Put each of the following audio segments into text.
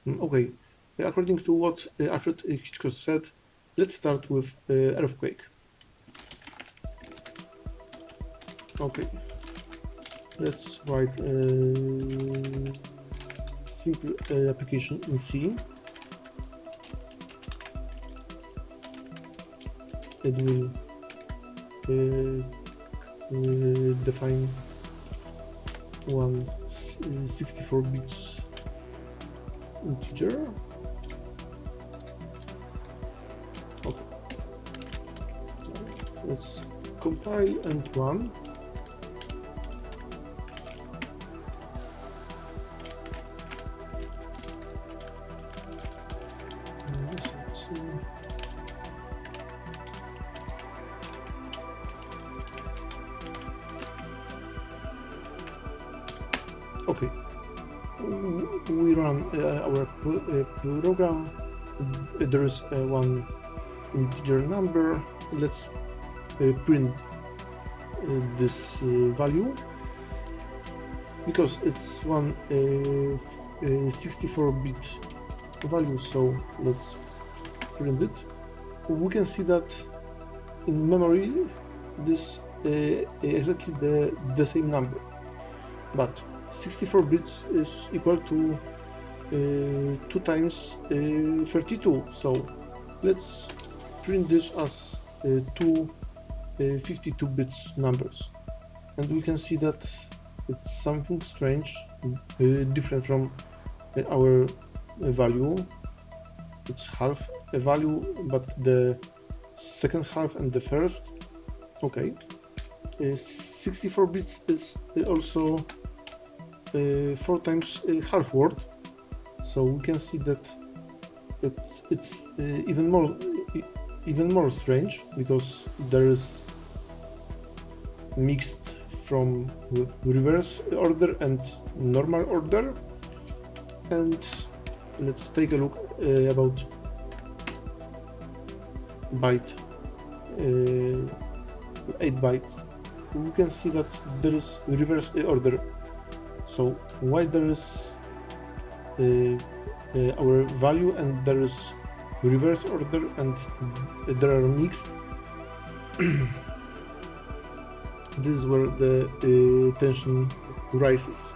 Okay, according to what Alfred Hitchcock said, let's start with earthquake. Okay, let's write a simple application in C. It will define one 64 bits integer. Okay, let's compile and run. Okay, we run our program. There is one integer number. Let's print this value because it's one 64-bit value, so let's print it. We can see that in memory this exactly the same number, but 64 bits is equal to 2 times 32, so let's print this as two 52 bits numbers, and we can see that it's something strange, different from our value. It's half a value, but the second half and the first. Okay, 64 bits is also 4 times half word, so we can see that it's even more strange because there is mixed from reverse order and normal order. And let's take a look about byte 8 bytes. We can see that there is reverse order. So while there is our value and there is reverse order and there are mixed, this is where the tension rises.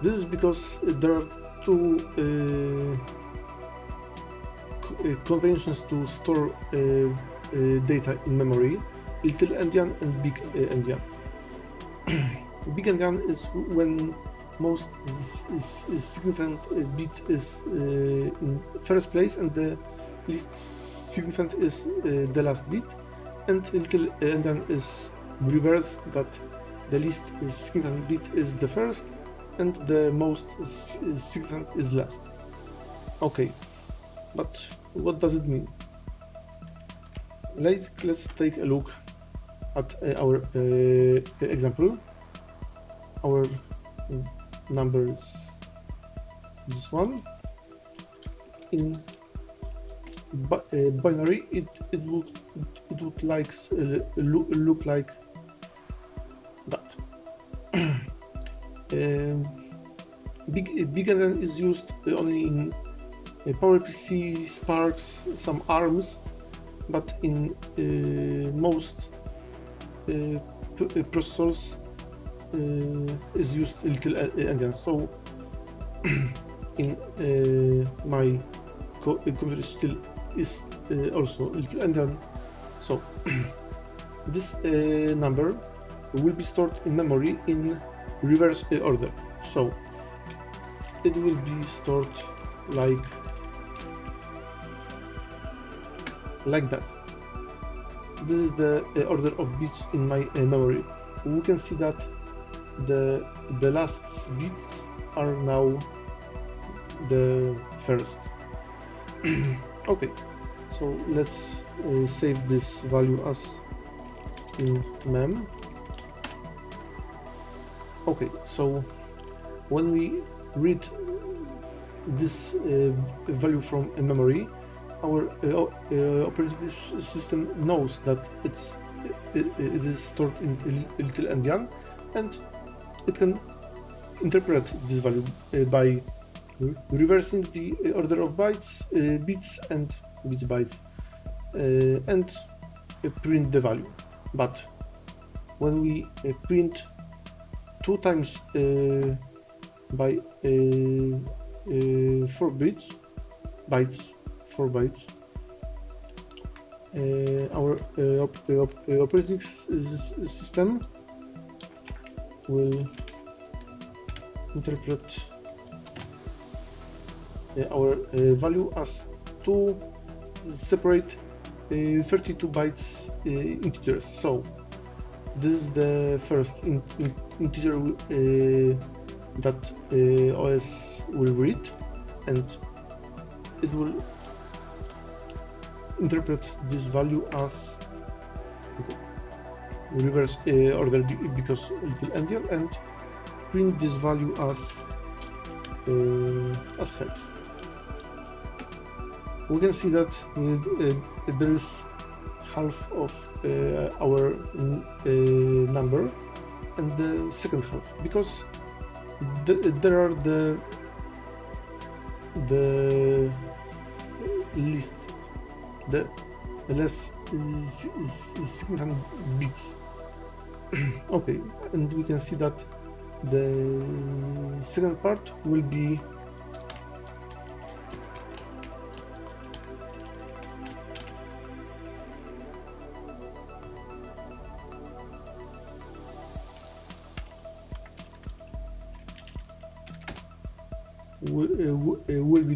This is because there are two conventions to store data in memory: Little-endian and Big-endian. Big-endian is when most significant bit is in first place and the least significant is the last bit, and Little-endian is reverse, that the least significant bit is the first and the most significant is last. Okay, but what does it mean? Let's take a look at our example. Our number is this one. In binary, it would like look like that. Big-endian is used only in PowerPC, Sparks, some ARMs, but in most processors is used Little-endian. So in my computer still is also Little-endian. So this number will be stored in memory in reverse order. So it will be stored like that. This is the order of bits in my memory. We can see that the last bits are now the first. Okay, so let's save this value as in mem. Okay, so when we read this value from a memory, our operating system knows that it is stored in Little-endian, and it can interpret this value by reversing the order of bytes, bits and bytes, and print the value. But when we print 2 times by 4 bytes, 4 bytes, our operating system will interpret our value as 2 separate 32 bytes integers. So this is the first integer that OS will read, and it will interpret this value as reverse order because Little-endian, and print this value as hex. We can see that there is half of our number and the second half, because there are the least, the less significant bits. Okay, and we can see that the second part will be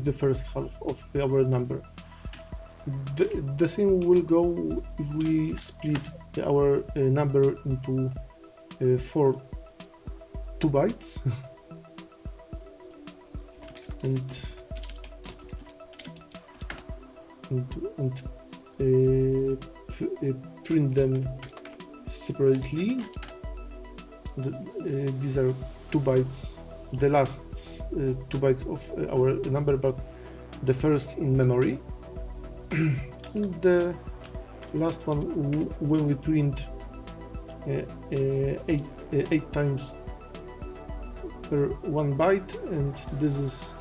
the first half of our number. The same will go if we split our number into 4 2 bytes and print them separately. These are 2 bytes, the last 2 bytes of our number, but the first in memory. The last one, when we print 8 times per 1 byte, and this is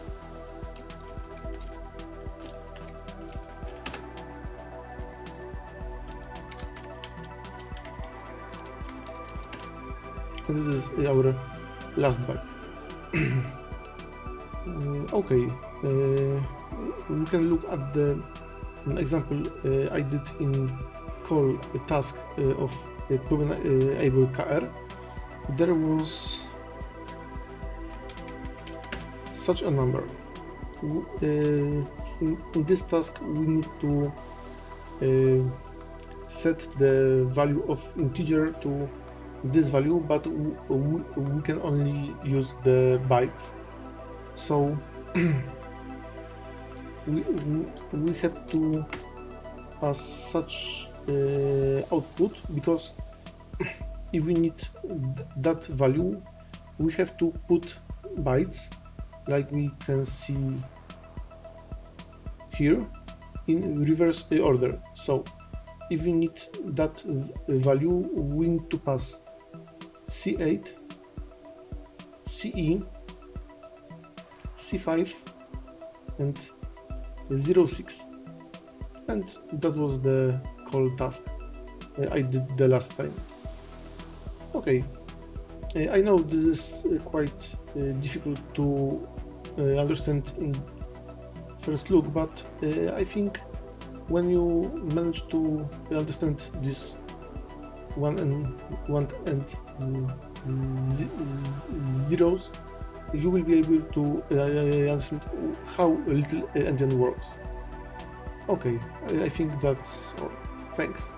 our last byte. Okay, we can look at the example I did in call a task of proven able KR. There was such a number. In this task we need to set the value of integer to this value, but we can only use the bytes. So we had to pass such output, because if we need that value, we have to put bytes, like we can see here, in reverse order. So if we need that value, we need to pass C8, CE, C5 and 06, and that was the call task I did the last time. Okay, I know this is quite difficult to understand in first look, but I think when you manage to understand this one and zeros, you will be able to understand how Little-endian works. Okay, I think that's all. Thanks.